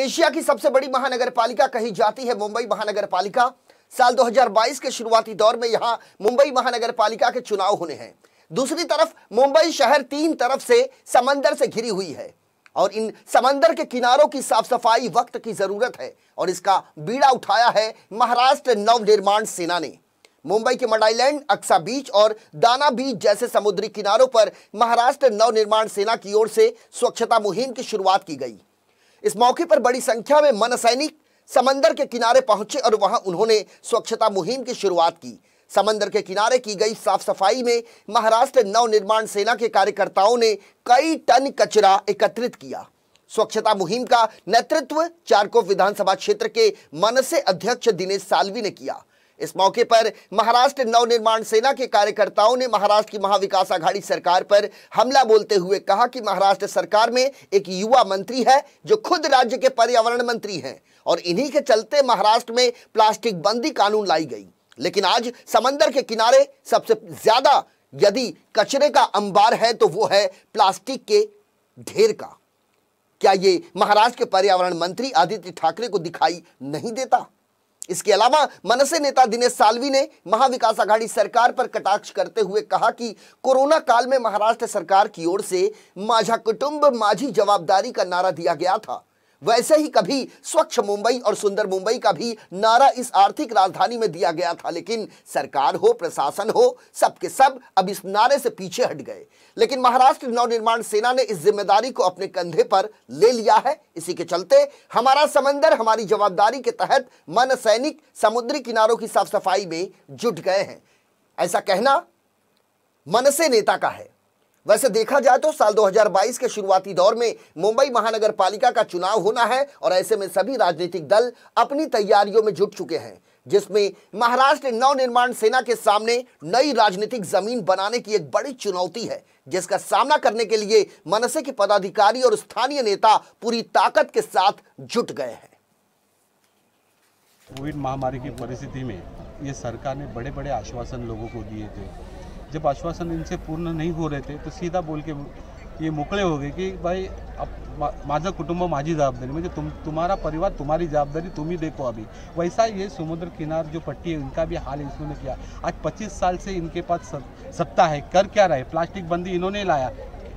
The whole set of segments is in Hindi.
एशिया की सबसे बड़ी महानगरपालिका कही जाती है मुंबई महानगरपालिका। साल 2022 के शुरुआती दौर में यहां मुंबई महानगरपालिका के चुनाव होने हैं। दूसरी तरफ मुंबई शहर तीन तरफ से समंदर से घिरी हुई है और इन समंदर के किनारों की साफ सफाई वक्त की जरूरत है और इसका बीड़ा उठाया है महाराष्ट्र नवनिर्माण सेना ने। मुंबई के मडाईलैंड, अक्सा बीच और दाना बीच जैसे समुद्री किनारों पर महाराष्ट्र नवनिर्माण सेना की ओर से स्वच्छता मुहिम की शुरुआत की गई। इस मौके पर बड़ी संख्या में मन सैनिक समंदर के किनारे पहुंचे और वहां उन्होंने स्वच्छता मुहिम की शुरुआत की। समंदर के किनारे की गई साफ सफाई में महाराष्ट्र नवनिर्माण सेना के कार्यकर्ताओं ने कई टन कचरा एकत्रित किया। स्वच्छता मुहिम का नेतृत्व चारकोप विधानसभा क्षेत्र के मनसे अध्यक्ष दिनेश साल्वी ने किया। इस मौके पर महाराष्ट्र नवनिर्माण सेना के कार्यकर्ताओं ने महाराष्ट्र की महाविकास आघाड़ी सरकार पर हमला बोलते हुए कहा कि महाराष्ट्र सरकार में एक युवा मंत्री है जो खुद राज्य के पर्यावरण मंत्री हैं और इन्हीं के चलते महाराष्ट्र में प्लास्टिक बंदी कानून लाई गई। लेकिन आज समंदर के किनारे सबसे ज्यादा यदि कचरे का अंबार है तो वो है प्लास्टिक के ढेर का। क्या ये महाराष्ट्र के पर्यावरण मंत्री आदित्य ठाकरे को दिखाई नहीं देता? इसके अलावा मनसे नेता दिनेश साल्वी ने महाविकास आघाड़ी सरकार पर कटाक्ष करते हुए कहा कि कोरोना काल में महाराष्ट्र सरकार की ओर से माझा कुटुंब माझी जवाबदारी का नारा दिया गया था, वैसे ही कभी स्वच्छ मुंबई और सुंदर मुंबई का भी नारा इस आर्थिक राजधानी में दिया गया था। लेकिन सरकार हो, प्रशासन हो, सबके सब अब इस नारे से पीछे हट गए। लेकिन महाराष्ट्र नवनिर्माण सेना ने इस जिम्मेदारी को अपने कंधे पर ले लिया है। इसी के चलते हमारा समंदर हमारी जवाबदारी के तहत मन सैनिक समुद्री किनारों की साफ सफाई में जुट गए हैं। ऐसा कहना मनसे नेता का है। वैसे देखा जाए तो साल 2022 के शुरुआती दौर में मुंबई महानगर पालिका का चुनाव होना है और ऐसे में सभी राजनीतिक दल अपनी तैयारियों में जुट चुके हैं, जिसमें महाराष्ट्र नवनिर्माण सेना के सामने नई राजनीतिक जमीन बनाने की एक बड़ी चुनौती है, जिसका सामना करने के लिए मनसे के पदाधिकारी और स्थानीय नेता पूरी ताकत के साथ जुट गए हैं। कोविड महामारी की परिस्थिति में ये सरकार ने बड़े बड़े आश्वासन लोगों को दिए थे। जब आश्वासन इनसे पूर्ण नहीं हो रहे थे तो सीधा बोल के ये मुकले हो गए कि भाई अब माझा कुटुंब माझी जवाबदारी, म्हणजे तुम्हारा परिवार तुम्हारी जवाबदारी, तुम ही देखो। अभी वैसा ये समुद्र किनार जो पट्टी है इनका भी हाल इन्होंने किया। आज 25 साल से इनके पास सत्ता है, कर क्या रहे? प्लास्टिक बंदी इन्होंने लाया,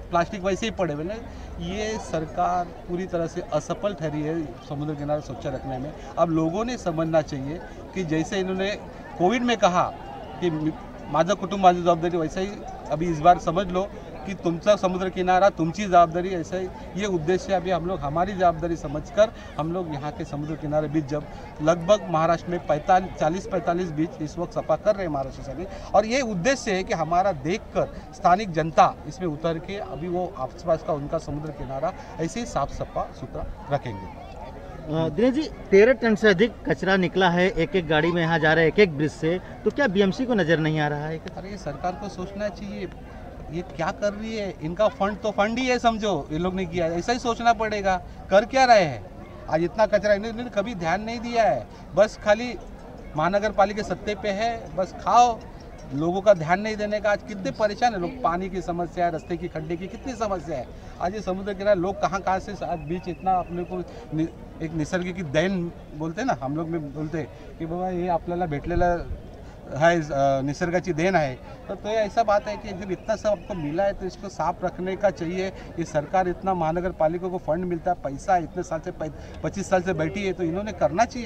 प्लास्टिक वैसे ही पड़े हुए। ये सरकार पूरी तरह से असफल ठहरी है समुद्र किनारे स्वच्छ रखने में। अब लोगों ने समझना चाहिए कि जैसे इन्होंने कोविड में कहा कि माझा कुटुंब माझी जवाबदारी, वैसा ही अभी इस बार समझ लो कि तुमचा समुद्र किनारा तुमची जवाबदारी। ऐसा ही ये उद्देश्य अभी हम लोग हमारी जवाबदारी समझकर हम लोग यहाँ के समुद्र किनारे बीच जब लगभग महाराष्ट्र में 40-45 बीच इस वक्त सफा कर रहे हैं महाराष्ट्र सैनिक। और ये उद्देश्य है कि हमारा देखकर स्थानिक जनता इसमें उतर के अभी वो आसपास का उनका समुद्र किनारा ऐसे ही साफ सफा सुथरा रखेंगे। दिनेश जी, 13 टन से अधिक कचरा निकला है एक एक गाड़ी में यहाँ जा रहा है, एक एक ब्रिज से, तो क्या बीएमसी को नजर नहीं आ रहा है? अरे सरकार को सोचना चाहिए ये क्या कर रही है। इनका फंड तो फंड ही है, समझो ये लोग ने किया, ऐसा ही सोचना पड़ेगा। कर क्या रहे हैं? आज इतना कचरा इन्होंने कभी ध्यान नहीं दिया है। बस खाली महानगर पालिका सत्ते पे है, बस खाओ, लोगों का ध्यान नहीं देने का। आज कितने परेशान है लोग, पानी की समस्या है, रास्ते की खड्डे की कितनी समस्या है। आज ये समुद्र किनारे लोग कहाँ से आज बीच इतना अपने को एक निसर्ग की देन बोलते हैं ना, हम लोग में बोलते की बाबा हे आपल्याला भेटलेलं है, निसर्गाची देन है। तो ये ऐसा बात है कि जब इतना सब आपको मिला है तो इसको साफ रखने का चाहिए। ये सरकार इतना महानगर पालिका को फंड मिलता है, पैसा इतने साल से 25 साल से बैठी है, तो इन्होंने करना चाहिए।